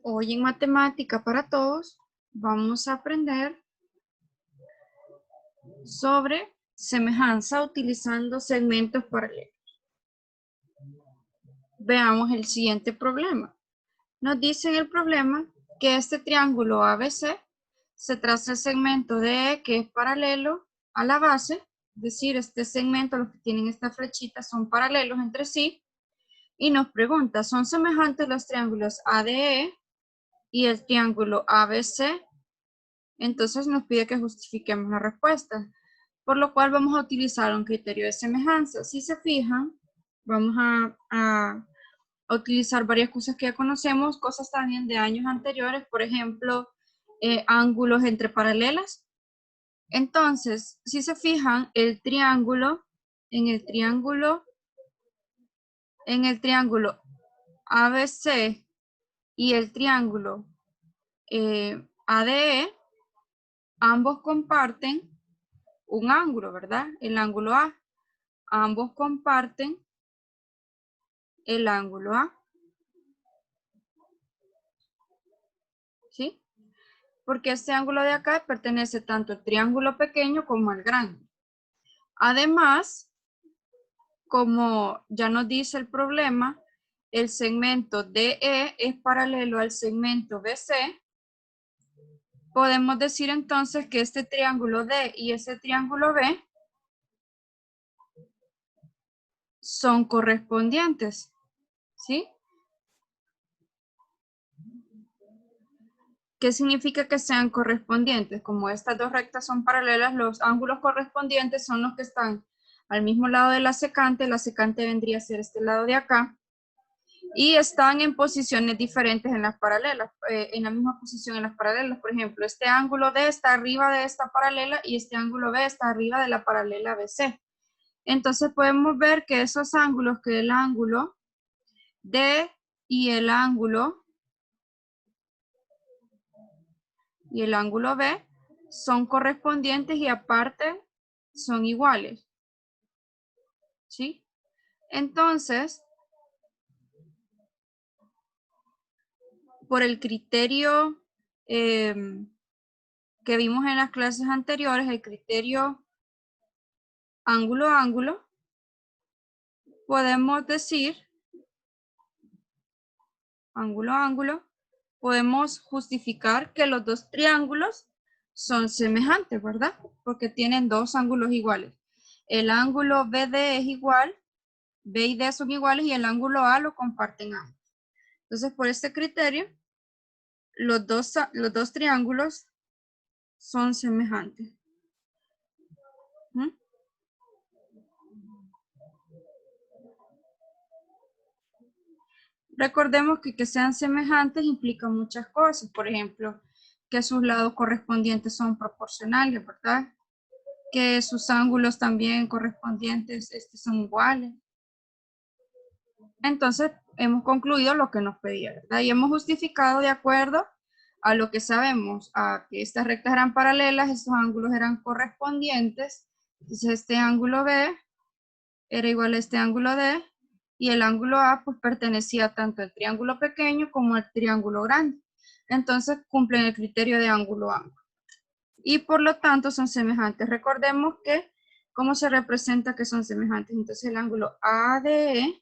Hoy en Matemática para Todos vamos a aprender sobre semejanza utilizando segmentos paralelos. Veamos el siguiente problema. Nos dice en el problema que este triángulo ABC se traza el segmento DE que es paralelo a la base, es decir, este segmento, los que tienen esta flechita son paralelos entre sí, y nos pregunta, ¿son semejantes los triángulos ADE y el triángulo ABC? Entonces nos pide que justifiquemos la respuesta, por lo cual vamos a utilizar un criterio de semejanza. Si se fijan, vamos a utilizar varias cosas que ya conocemos, cosas también de años anteriores, por ejemplo, ángulos entre paralelas. Entonces, si se fijan, el triángulo, en el triángulo ABC y el triángulo ADE, ambos comparten un ángulo, ¿verdad? El ángulo A. Ambos comparten el ángulo A. ¿Sí? Porque este ángulo de acá pertenece tanto al triángulo pequeño como al grande. Además, como ya nos dice el problema, el segmento DE es paralelo al segmento BC. Podemos decir entonces que este triángulo D y ese triángulo B son correspondientes, ¿sí? ¿Qué significa que sean correspondientes? Como estas dos rectas son paralelas, los ángulos correspondientes son los que están al mismo lado de la secante vendría a ser este lado de acá, y están en posiciones diferentes en las paralelas, en la misma posición en las paralelas. Por ejemplo, este ángulo D está arriba de esta paralela y este ángulo B está arriba de la paralela BC. Entonces podemos ver que esos ángulos, que el ángulo D y el ángulo B son correspondientes y aparte son iguales, ¿sí? Entonces, por el criterio que vimos en las clases anteriores, el criterio ángulo a ángulo, podemos decir, ángulo a ángulo, podemos justificar que los dos triángulos son semejantes, ¿verdad? Porque tienen dos ángulos iguales. El ángulo BD es igual, B y D son iguales y el ángulo A lo comparten ambos. Entonces, por este criterio, los dos triángulos son semejantes. ¿Mm? Recordemos que sean semejantes implica muchas cosas. Por ejemplo, que sus lados correspondientes son proporcionales, ¿verdad? Que sus ángulos también correspondientes son iguales. Entonces, hemos concluido lo que nos pedía, ¿verdad? Y hemos justificado de acuerdo a lo que sabemos, a que estas rectas eran paralelas, estos ángulos eran correspondientes. Entonces, este ángulo B era igual a este ángulo D, y el ángulo A pues pertenecía tanto al triángulo pequeño como al triángulo grande. Entonces, cumplen el criterio de ángulo A. Y por lo tanto son semejantes. Recordemos que, ¿cómo se representa que son semejantes? Entonces, el ángulo ADE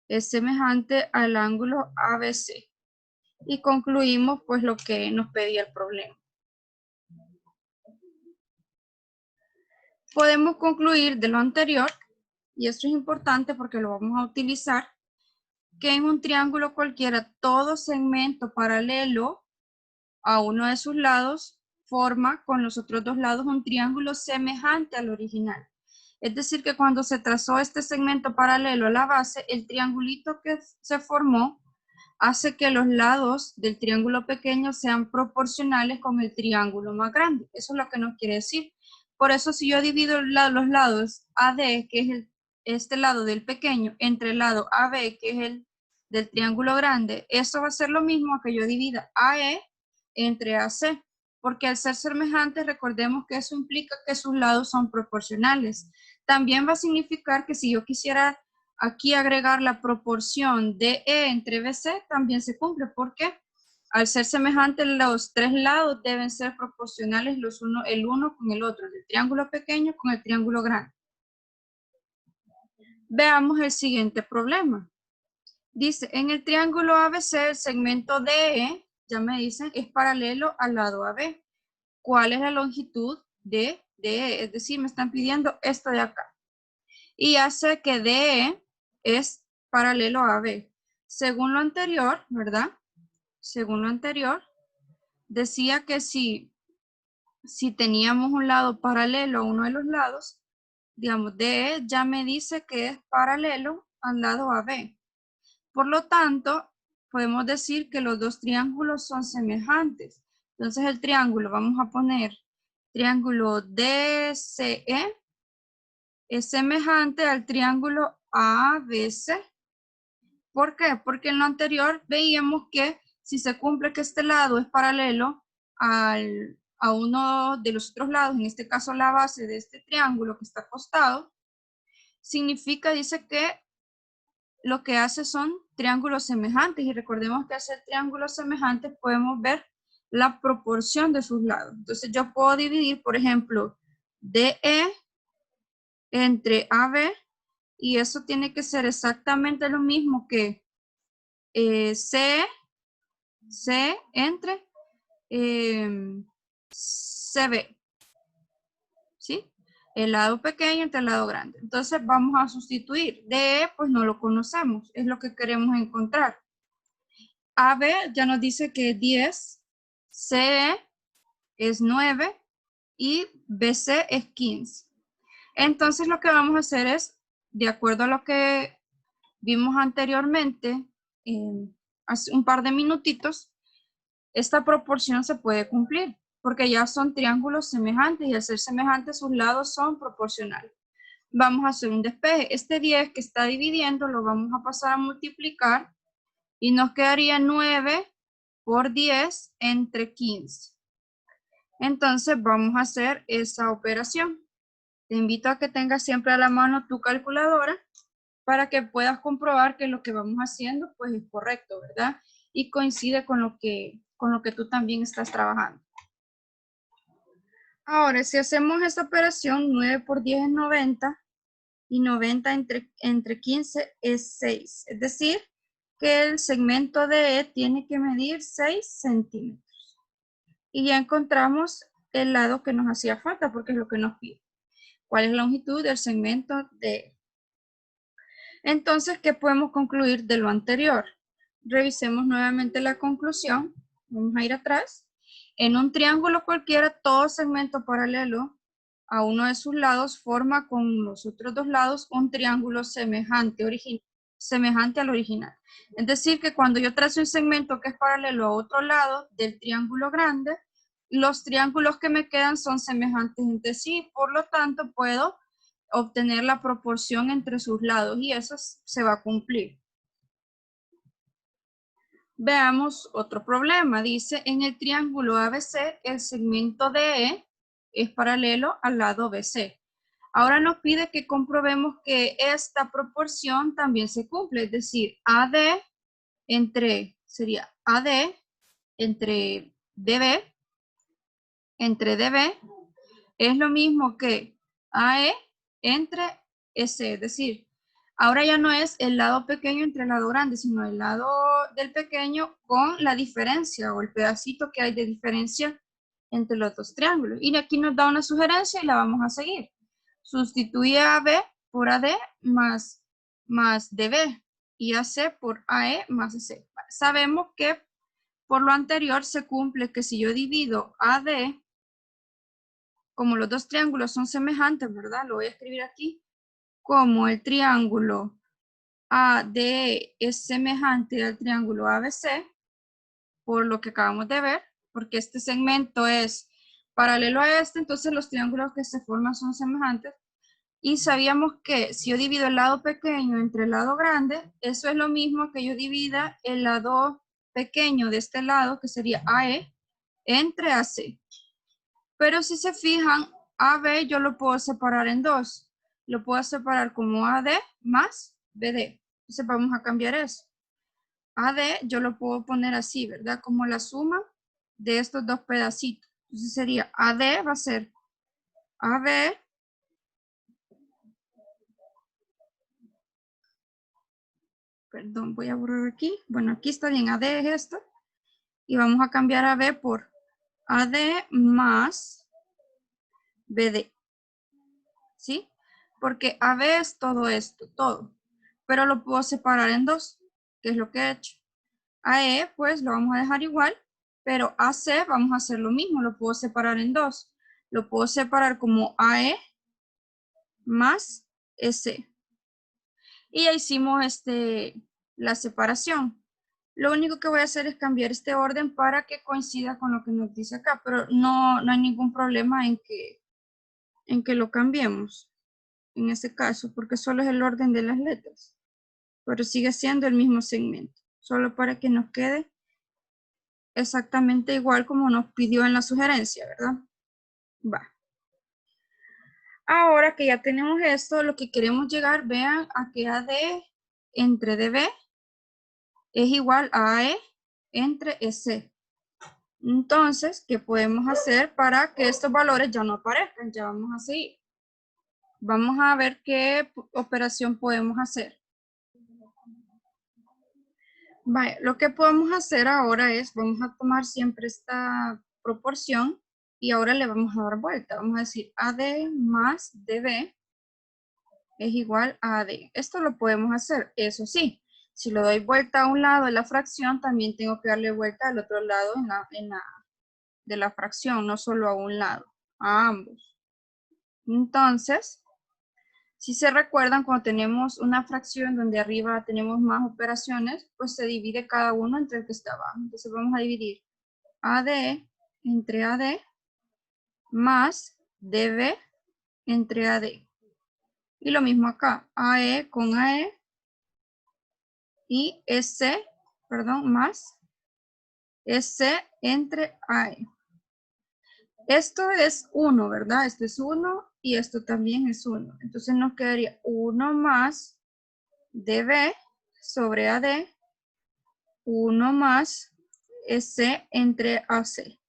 es semejante al ángulo ABC. Y concluimos pues lo que nos pedía el problema. Podemos concluir de lo anterior, y esto es importante porque lo vamos a utilizar, que en un triángulo cualquiera todo segmento paralelo a uno de sus lados forma con los otros dos lados un triángulo semejante al original. Es decir, que cuando se trazó este segmento paralelo a la base, el triangulito que se formó hace que los lados del triángulo pequeño sean proporcionales con el triángulo más grande. Eso es lo que nos quiere decir. Por eso, si yo divido los lados AD, que es este lado del pequeño, entre el lado AB, que es el del triángulo grande, eso va a ser lo mismo que yo divida AE entre AC, porque al ser semejantes, recordemos que eso implica que sus lados son proporcionales. También va a significar que si yo quisiera aquí agregar la proporción de E entre BC también se cumple, porque al ser semejantes los tres lados deben ser proporcionales el uno con el otro, el triángulo pequeño con el triángulo grande. Veamos el siguiente problema. Dice, en el triángulo ABC el segmento DE, ya me dicen, es paralelo al lado AB. ¿Cuál es la longitud de DE? Es decir, me están pidiendo esto de acá. Y hace que DE es paralelo a AB. Según lo anterior, ¿verdad? Según lo anterior, decía que si teníamos un lado paralelo a uno de los lados, digamos, DE ya me dice que es paralelo al lado AB. Por lo tanto, podemos decir que los dos triángulos son semejantes. Entonces el triángulo, vamos a poner triángulo DCE, es semejante al triángulo ABC. ¿Por qué? Porque en lo anterior veíamos que si se cumple que este lado es paralelo a uno de los otros lados, en este caso la base de este triángulo que está acostado, significa, dice que lo que hace son triángulos semejantes, y recordemos que al ser triángulos semejantes podemos ver la proporción de sus lados. Entonces yo puedo dividir, por ejemplo, DE entre AB, y eso tiene que ser exactamente lo mismo que C entre CB, ¿sí? El lado pequeño entre el lado grande. Entonces vamos a sustituir. DE, pues no lo conocemos, es lo que queremos encontrar. AB ya nos dice que es 10, CE es 9 y BC es 15. Entonces lo que vamos a hacer es, de acuerdo a lo que vimos anteriormente, hace un par de minutitos, esta proporción se puede cumplir, porque ya son triángulos semejantes y al ser semejantes sus lados son proporcionales. Vamos a hacer un despeje. Este 10 que está dividiendo lo vamos a pasar a multiplicar y nos quedaría 9 por 10 entre 15. Entonces vamos a hacer esa operación. Te invito a que tengas siempre a la mano tu calculadora para que puedas comprobar que lo que vamos haciendo pues es correcto, ¿verdad? Y coincide con lo que tú también estás trabajando. Ahora, si hacemos esta operación, 9 por 10 es 90 y 90 entre 15 es 6. Es decir, que el segmento de E tiene que medir 6 centímetros. Y ya encontramos el lado que nos hacía falta porque es lo que nos pide. ¿Cuál es la longitud del segmento de E? Entonces, ¿qué podemos concluir de lo anterior? Revisemos nuevamente la conclusión. Vamos a ir atrás. En un triángulo cualquiera, todo segmento paralelo a uno de sus lados forma con los otros dos lados un triángulo semejante al original. Es decir, que cuando yo trazo un segmento que es paralelo a otro lado del triángulo grande, los triángulos que me quedan son semejantes entre sí, por lo tanto puedo obtener la proporción entre sus lados y eso se va a cumplir. Veamos otro problema. Dice, en el triángulo ABC, el segmento DE es paralelo al lado BC. Ahora nos pide que comprobemos que esta proporción también se cumple, es decir, sería AD entre DB es lo mismo que AE entre S, es decir, ahora ya no es el lado pequeño entre el lado grande, sino el lado del pequeño con la diferencia o el pedacito que hay de diferencia entre los dos triángulos. Y aquí nos da una sugerencia y la vamos a seguir. Sustituye AB por AD más DB y AC por AE más AC. Sabemos que por lo anterior se cumple que si yo divido AD, como los dos triángulos son semejantes, ¿verdad? Lo voy a escribir aquí. Como el triángulo AD es semejante al triángulo ABC, por lo que acabamos de ver, porque este segmento es paralelo a este, entonces los triángulos que se forman son semejantes. Y sabíamos que si yo divido el lado pequeño entre el lado grande, eso es lo mismo que yo divida el lado pequeño de este lado, que sería AE, entre AC. Pero si se fijan, AB yo lo puedo separar en dos. Lo puedo separar como AD más BD. Entonces vamos a cambiar eso. AD yo lo puedo poner así, ¿verdad? Como la suma de estos dos pedacitos. Entonces sería AD va a ser AB, perdón, voy a borrar aquí. Bueno, aquí está bien, AD es esto. Y vamos a cambiar AB por AD más BD. ¿Sí? Porque AB es todo esto, todo. Pero lo puedo separar en dos, que es lo que he hecho. AE, pues lo vamos a dejar igual, pero AC vamos a hacer lo mismo, lo puedo separar en dos. Lo puedo separar como AE más SC. Y ya hicimos la separación. Lo único que voy a hacer es cambiar este orden para que coincida con lo que nos dice acá, pero no hay ningún problema en que lo cambiemos en este caso, porque solo es el orden de las letras, pero sigue siendo el mismo segmento, solo para que nos quede exactamente igual como nos pidió en la sugerencia, ¿verdad? Va. Ahora que ya tenemos esto, lo que queremos llegar, vean, a que AD entre DB es igual a AE entre EC. Entonces, ¿qué podemos hacer para que estos valores ya no aparezcan? Ya vamos a seguir. Vamos a ver qué operación podemos hacer. Vale, lo que podemos hacer ahora es, vamos a tomar siempre esta proporción y ahora le vamos a dar vuelta. Vamos a decir AD más DB es igual a AD. Esto lo podemos hacer, eso sí. Si lo doy vuelta a un lado de la fracción, también tengo que darle vuelta al otro lado de la fracción, no solo a un lado, a ambos. Entonces, si se recuerdan, cuando tenemos una fracción donde arriba tenemos más operaciones, pues se divide cada uno entre el que está abajo. Entonces vamos a dividir AD entre AD más DB entre AD. Y lo mismo acá, AE con AE y SC, perdón, más SC entre AE. Esto es 1, ¿verdad? Esto es 1 y esto también es 1. Entonces nos quedaría 1 más DB sobre AD, 1 más SC entre AC.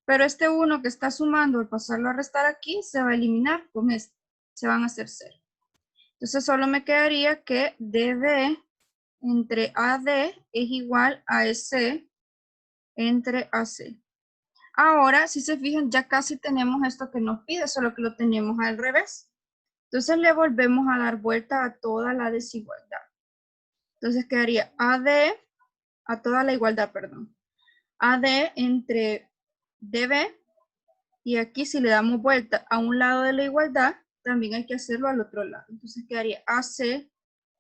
Pero este 1 que está sumando, al pasarlo a restar aquí, se va a eliminar con este. Se van a hacer 0. Entonces solo me quedaría que DB entre AD es igual a SC entre AC. Ahora, si se fijan, ya casi tenemos esto que nos pide, solo que lo tenemos al revés. Entonces le volvemos a dar vuelta a toda la desigualdad. Entonces quedaría AD, a toda la igualdad, perdón. AD entre DB, y aquí si le damos vuelta a un lado de la igualdad, también hay que hacerlo al otro lado. Entonces quedaría AC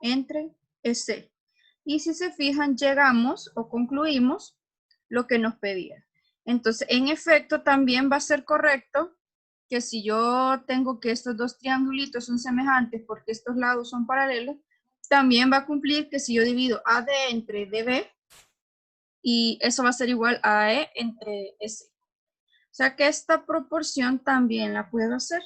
entre EC. Y si se fijan, llegamos o concluimos lo que nos pedía. Entonces, en efecto, también va a ser correcto que si yo tengo que estos dos triangulitos son semejantes porque estos lados son paralelos, también va a cumplir que si yo divido AD entre DB, y eso va a ser igual a AE entre EC. O sea que esta proporción también la puedo hacer,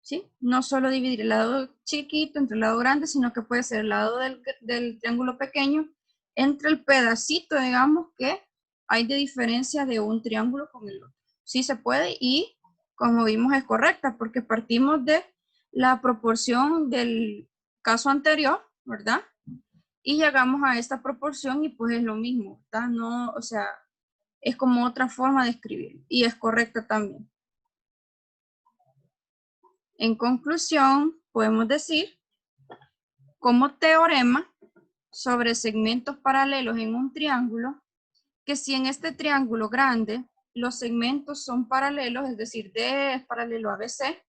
¿sí? No solo dividir el lado chiquito entre el lado grande, sino que puede ser el lado del triángulo pequeño entre el pedacito, digamos, que hay de diferencia de un triángulo con el otro. Sí se puede y, como vimos, es correcta porque partimos de la proporción del caso anterior, ¿verdad? Y llegamos a esta proporción y pues es lo mismo, ¿verdad? No, o sea, es como otra forma de escribir y es correcta también. En conclusión, podemos decir como teorema sobre segmentos paralelos en un triángulo, que si en este triángulo grande los segmentos son paralelos, es decir, D es paralelo a BC,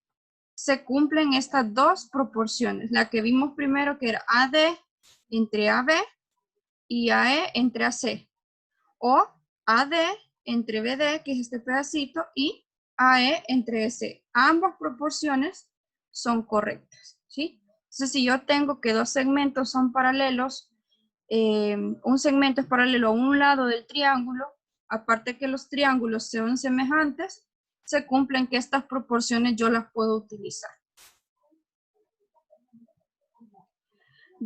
se cumplen estas dos proporciones. La que vimos primero que era AD entre AB y AE entre AC. O AD entre BD, que es este pedacito, y AE entre EC. Ambas proporciones son correctas, ¿sí? Entonces, si yo tengo que dos segmentos son paralelos, un segmento es paralelo a un lado del triángulo, aparte que los triángulos sean semejantes, se cumplen que estas proporciones yo las puedo utilizar.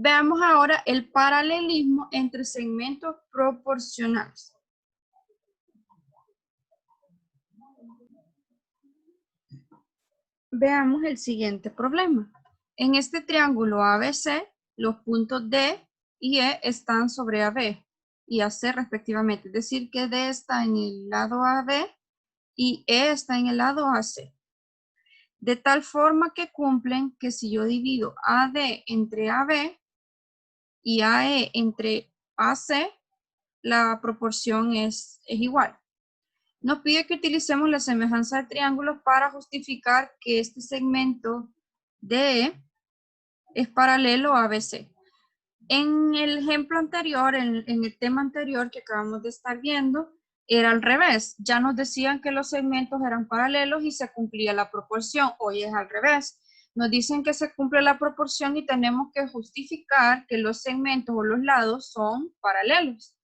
Veamos ahora el paralelismo entre segmentos proporcionales. Veamos el siguiente problema. En este triángulo ABC, los puntos D y E están sobre AB y AC respectivamente. Es decir, que D está en el lado AB y E está en el lado AC. De tal forma que cumplen que si yo divido AD entre AB y AE entre AC, la proporción es igual. Nos pide que utilicemos la semejanza de triángulos para justificar que este segmento DE es paralelo a ABC. En el ejemplo anterior, en el tema anterior que acabamos de estar viendo, era al revés. Ya nos decían que los segmentos eran paralelos y se cumplía la proporción. Hoy es al revés. Nos dicen que se cumple la proporción y tenemos que justificar que los segmentos o los lados son paralelos.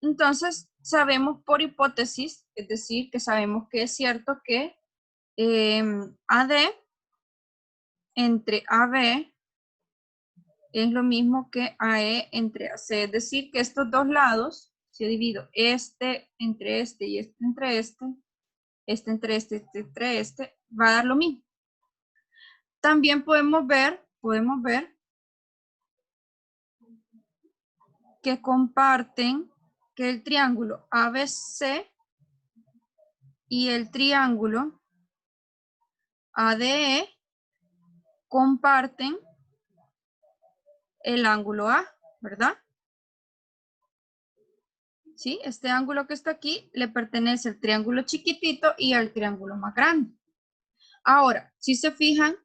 Entonces, sabemos por hipótesis, es decir, que sabemos que es cierto que AD entre AB es lo mismo que AE entre AC. Es decir, que estos dos lados, si yo divido este entre este y este entre este entre este entre este, va a dar lo mismo. También podemos ver que comparten que el triángulo ABC y el triángulo ADE comparten el ángulo A, ¿verdad? ¿Sí? Este ángulo que está aquí le pertenece al triángulo chiquitito y al triángulo más grande. Ahora, si se fijan,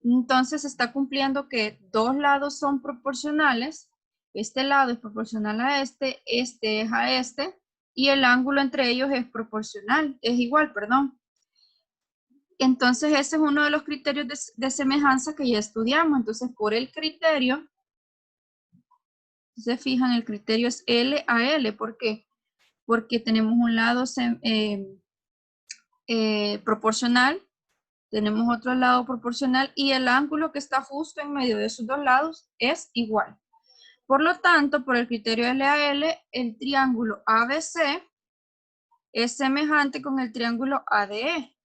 entonces está cumpliendo que dos lados son proporcionales. Este lado es proporcional a este es a este, y el ángulo entre ellos es proporcional, es igual, perdón. Entonces ese es uno de los criterios de semejanza que ya estudiamos. Entonces por el criterio, si se fijan, el criterio es L a L. ¿Por qué? Porque tenemos un lado proporcional, tenemos otro lado proporcional y el ángulo que está justo en medio de esos dos lados es igual. Por lo tanto, por el criterio L a L, el triángulo ABC es semejante con el triángulo ADE.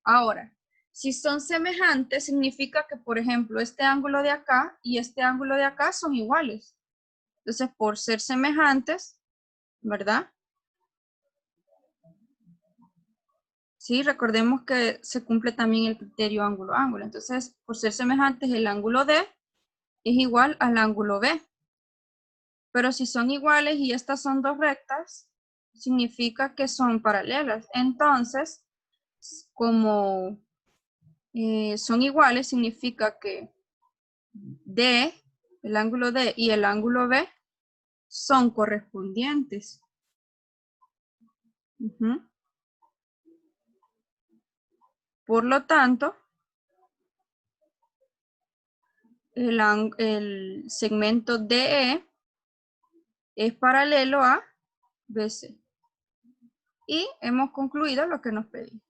Ahora, si son semejantes, significa que, por ejemplo, este ángulo de acá y este ángulo de acá son iguales. Entonces, por ser semejantes, ¿verdad? Sí, recordemos que se cumple también el criterio ángulo-ángulo. Entonces, por ser semejantes, el ángulo D es igual al ángulo B. Pero si son iguales y estas son dos rectas, significa que son paralelas. Entonces, como son iguales, significa que D, el ángulo D y el ángulo B son correspondientes. Por lo tanto, el segmento DE es paralelo a BC. Y hemos concluido lo que nos pedí.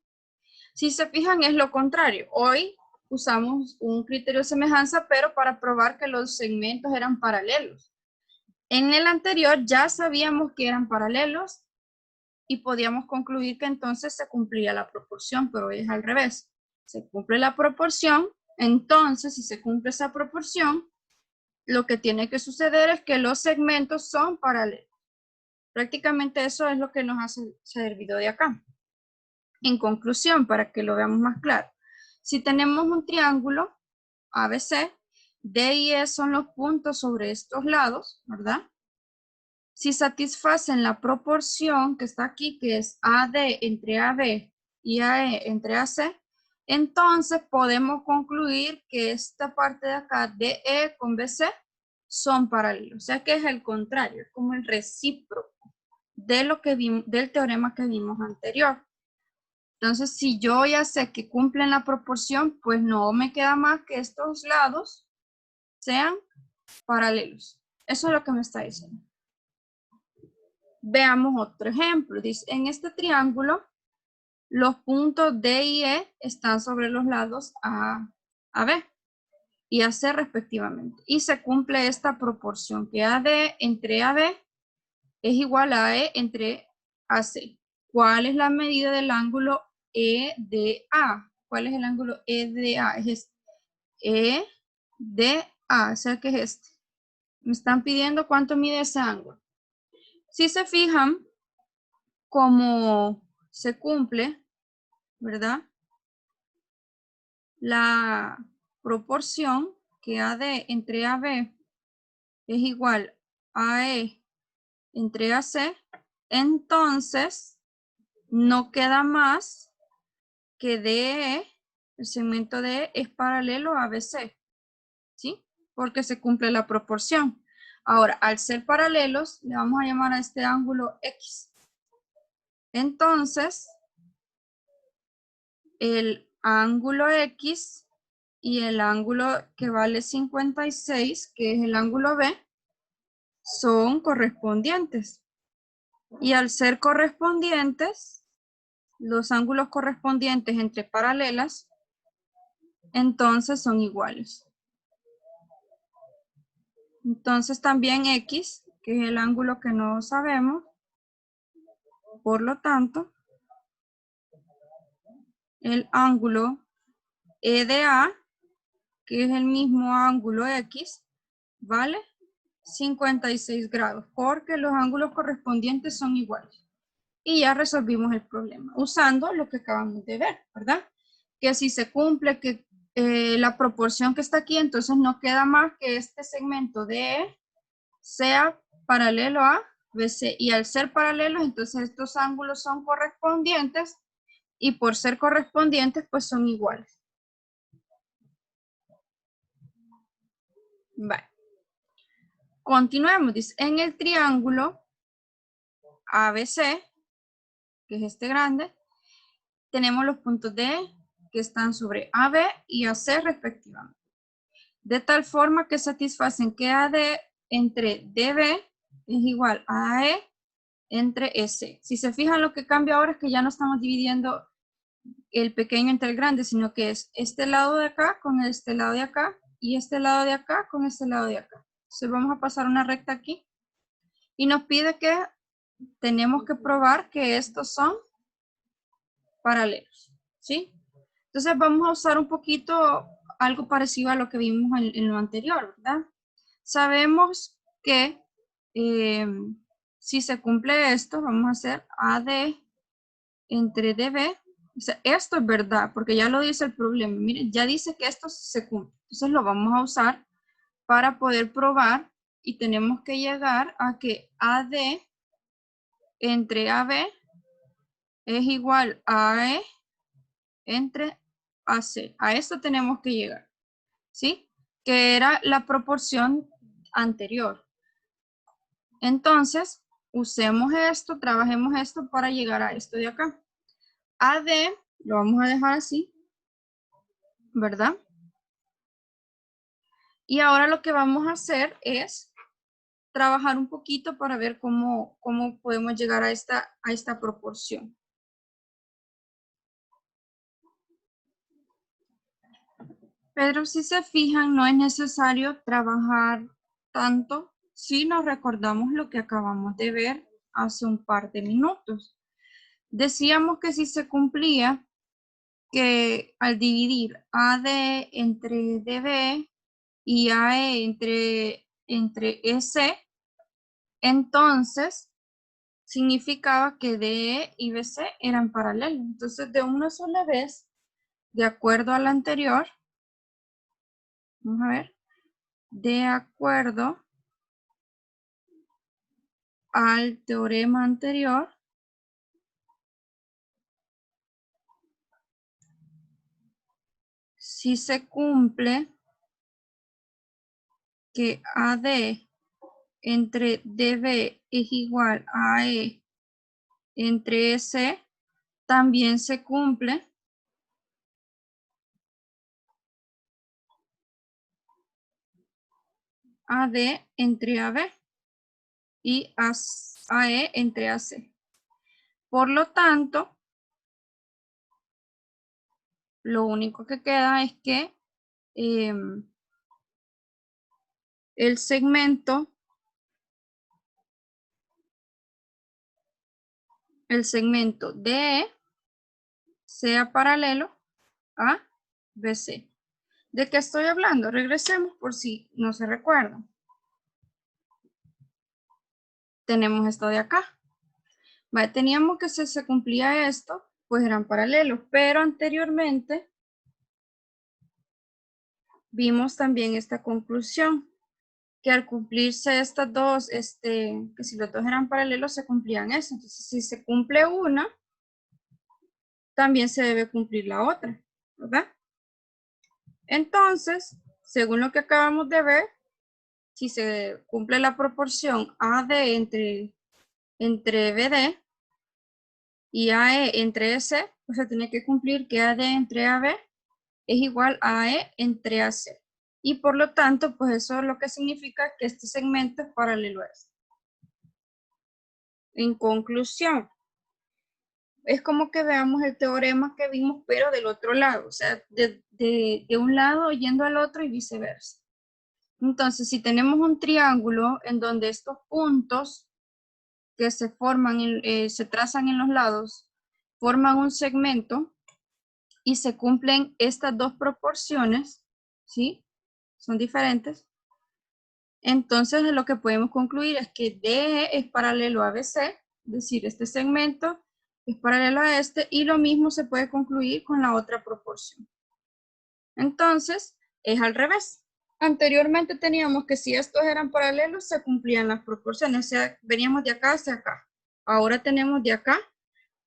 Si se fijan, es lo contrario. Hoy usamos un criterio de semejanza, pero para probar que los segmentos eran paralelos. En el anterior ya sabíamos que eran paralelos y podíamos concluir que entonces se cumplía la proporción, pero hoy es al revés. Se cumple la proporción, entonces si se cumple esa proporción, lo que tiene que suceder es que los segmentos son paralelos. Prácticamente eso es lo que nos hace el video de acá. En conclusión, para que lo veamos más claro, si tenemos un triángulo ABC, D y E son los puntos sobre estos lados, ¿verdad? Si satisfacen la proporción que está aquí, que es AD entre AB y AE entre AC, entonces podemos concluir que esta parte de acá, DE con BC, son paralelos. O sea que es el contrario, es como el recíproco de lo que del teorema que vimos anterior. Entonces, si yo ya sé que cumplen la proporción, pues no me queda más que estos lados sean paralelos. Eso es lo que me está diciendo. Veamos otro ejemplo. Dice, en este triángulo, los puntos D y E están sobre los lados A, B. y AC respectivamente. Y se cumple esta proporción que AD entre AD es igual a AE entre AC. ¿Cuál es la medida del ángulo EDA? ¿Cuál es el ángulo EDA? Es este. EDA, o sea que es este. Me están pidiendo cuánto mide ese ángulo. Si se fijan, como se cumple, ¿verdad? La proporción que AD entre AB es igual a E entre AC, entonces no queda más que DE, el segmento DE es paralelo a ABC, ¿sí? Porque se cumple la proporción. Ahora, al ser paralelos, le vamos a llamar a este ángulo X. Entonces, el ángulo X y el ángulo que vale 56, que es el ángulo B, son correspondientes. Y al ser correspondientes, los ángulos correspondientes entre paralelas, entonces son iguales. Entonces también X, que es el ángulo que no sabemos, por lo tanto, el ángulo EDA, que es el mismo ángulo X, ¿vale? 56 grados, porque los ángulos correspondientes son iguales. Y ya resolvimos el problema, usando lo que acabamos de ver, ¿verdad? Que si se cumple que la proporción que está aquí, entonces no queda más que este segmento de sea paralelo a BC. Y al ser paralelos, entonces estos ángulos son correspondientes y por ser correspondientes, pues son iguales. Vale. Continuemos. Dice, en el triángulo ABC, que es este grande, tenemos los puntos D que están sobre AB y AC respectivamente. De tal forma que satisfacen que AD entre DB es igual a AE entre S. Si se fijan, lo que cambia ahora es que ya no estamos dividiendo el pequeño entre el grande, sino que es este lado de acá con este lado de acá y este lado de acá con este lado de acá. Entonces vamos a pasar una recta aquí y nos pide que tenemos que probar que estos son paralelos, ¿sí? Entonces vamos a usar un poquito algo parecido a lo que vimos en lo anterior, ¿verdad? Sabemos que si se cumple esto, vamos a hacer AD entre DB. O sea, esto es verdad, porque ya lo dice el problema. Miren, ya dice que esto se cumple. Entonces lo vamos a usar para poder probar y tenemos que llegar a que AD entre AB es igual a AE entre AC. A esto tenemos que llegar, ¿sí? Que era la proporción anterior. Entonces, usemos esto, trabajemos esto para llegar a esto de acá. AD lo vamos a dejar así, ¿verdad? Y ahora lo que vamos a hacer es trabajar un poquito para ver cómo podemos llegar a esta proporción. Pero si se fijan, no es necesario trabajar tanto si nos recordamos lo que acabamos de ver hace un par de minutos. Decíamos que si se cumplía que al dividir AD entre DB y AE entre EC, entonces significaba que DE y BC eran paralelos. Entonces, de una sola vez, de acuerdo al anterior, vamos a ver, de acuerdo al teorema anterior, si se cumple que AD entre DB es igual a AE entre EC, también se cumple AD entre AB y AE entre AC. Por lo tanto, lo único que queda es que el segmento DE sea paralelo a BC. ¿De qué estoy hablando? Regresemos por si no se recuerdan. Tenemos esto de acá. Vale, teníamos que si se cumplía esto, pues eran paralelos, pero anteriormente vimos también esta conclusión, que al cumplirse estas dos, que si los dos eran paralelos se cumplían eso. Entonces, si se cumple una, también se debe cumplir la otra, ¿verdad? Entonces, según lo que acabamos de ver, si se cumple la proporción AD entre BD y AE entre EC, pues se tiene que cumplir que AD entre AB es igual a AE entre AC. Y por lo tanto, pues eso es lo que significa que este segmento es paralelo a este. En conclusión, es como que veamos el teorema que vimos, pero del otro lado, o sea, de un lado yendo al otro y viceversa. Entonces, si tenemos un triángulo en donde estos puntos que se forman, se trazan en los lados, forman un segmento y se cumplen estas dos proporciones, ¿sí? Son diferentes. Entonces, lo que podemos concluir es que DE es paralelo a BC, es decir, este segmento es paralelo a este, y lo mismo se puede concluir con la otra proporción. Entonces, es al revés. Anteriormente teníamos que si estos eran paralelos, se cumplían las proporciones, o sea, veníamos de acá hacia acá. Ahora tenemos de acá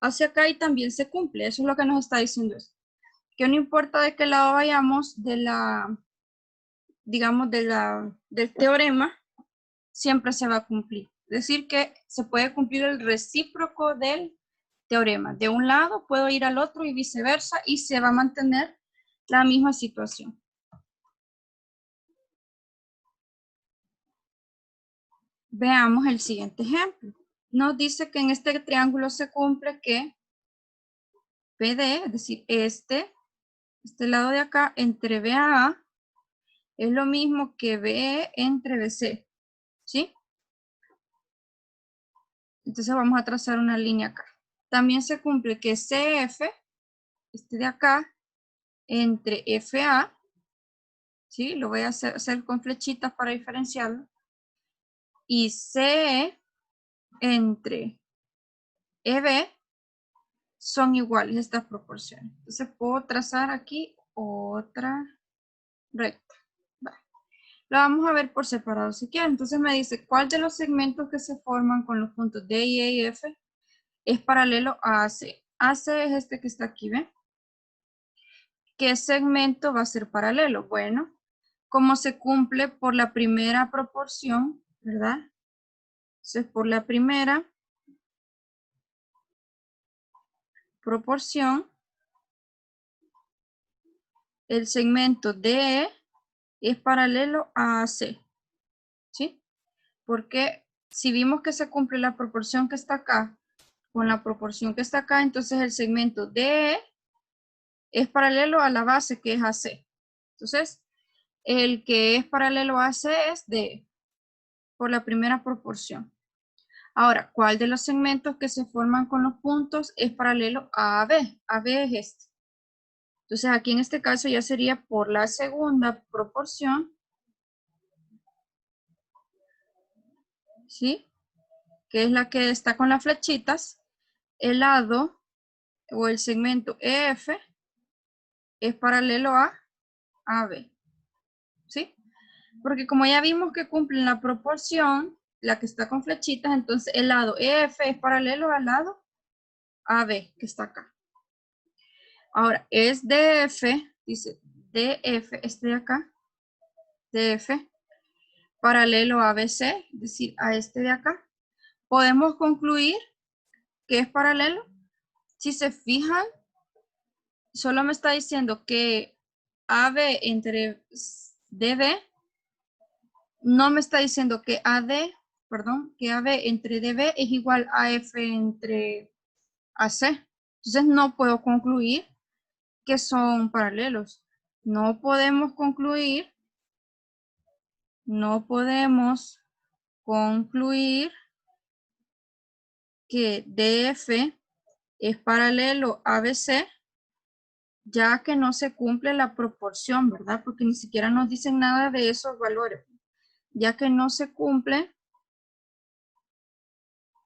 hacia acá y también se cumple. Eso es lo que nos está diciendo esto. Que no importa de qué lado vayamos de la, digamos, del teorema, siempre se va a cumplir. Es decir, que se puede cumplir el recíproco del teorema. De un lado puedo ir al otro y viceversa y se va a mantener la misma situación. Veamos el siguiente ejemplo. Nos dice que en este triángulo se cumple que PD, es decir, este lado de acá entre BA es lo mismo que BE entre BC, ¿sí? Entonces vamos a trazar una línea acá. También se cumple que CF, este de acá, entre FA, ¿sí? Lo voy a hacer con flechitas para diferenciarlo. Y CE entre EB son iguales estas proporciones. Entonces puedo trazar aquí otra recta. Vale. Lo vamos a ver por separado si quieren. Entonces me dice, ¿cuál de los segmentos que se forman con los puntos D, E y F es paralelo a AC? AC es este que está aquí, ¿ven? ¿Qué segmento va a ser paralelo? Bueno, como se cumple por la primera proporción, ¿verdad? Entonces, por la primera proporción, el segmento DE es paralelo a AC, ¿sí? Porque si vimos que se cumple la proporción que está acá con la proporción que está acá, entonces el segmento DE es paralelo a la base que es AC. Entonces, el que es paralelo a AC es DE, por la primera proporción. Ahora, ¿cuál de los segmentos que se forman con los puntos es paralelo a AB? AB es este. Entonces, aquí en este caso ya sería por la segunda proporción, ¿sí? Que es la que está con las flechitas. El lado o el segmento EF es paralelo a AB, ¿sí? Porque como ya vimos que cumplen la proporción, la que está con flechitas, entonces el lado EF es paralelo al lado AB, que está acá. Ahora, es DF, dice DF, este de acá, DF, paralelo a BC, es decir, a este de acá. Podemos concluir que es paralelo. Si se fijan, solo me está diciendo que AB entre DB, no me está diciendo que AD, perdón, que AB entre DB es igual a F entre AC. Entonces no puedo concluir que son paralelos. No podemos concluir no podemos concluir que DF es paralelo a BC, ya que no se cumple la proporción, ¿verdad? Porque ni siquiera nos dicen nada de esos valores, ya que no se cumple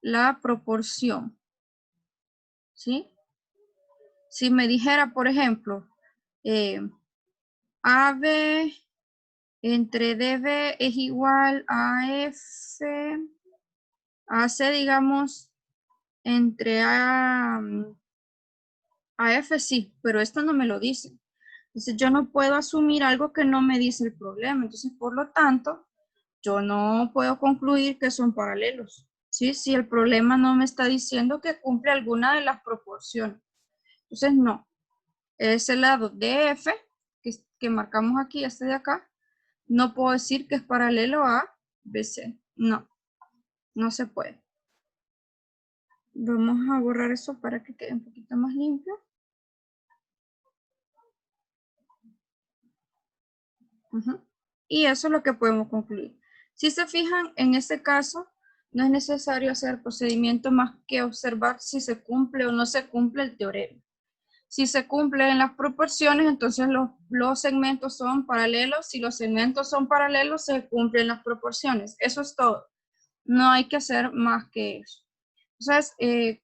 la proporción, ¿sí? Si me dijera, por ejemplo, AB entre DB es igual a F, AC, digamos, entre A F sí, pero esto no me lo dice. Entonces yo no puedo asumir algo que no me dice el problema. Entonces, por lo tanto, yo no puedo concluir que son paralelos. ¿Sí? Si el problema no me está diciendo que cumple alguna de las proporciones. Entonces, no. Ese lado de F, que marcamos aquí, este de acá, no puedo decir que es paralelo a BC. No, no se puede. Vamos a borrar eso para que quede un poquito más limpio. Y eso es lo que podemos concluir. Si se fijan, en este caso, no es necesario hacer procedimiento más que observar si se cumple o no se cumple el teorema. Si se cumplen las proporciones, entonces los segmentos son paralelos. Si los segmentos son paralelos, se cumplen las proporciones. Eso es todo. No hay que hacer más que eso. Entonces,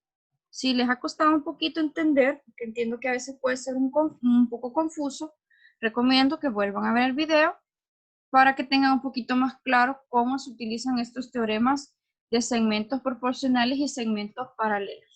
si les ha costado un poquito entender, porque entiendo que a veces puede ser un poco confuso, recomiendo que vuelvan a ver el video para que tengan un poquito más claro cómo se utilizan estos teoremas de segmentos proporcionales y segmentos paralelos.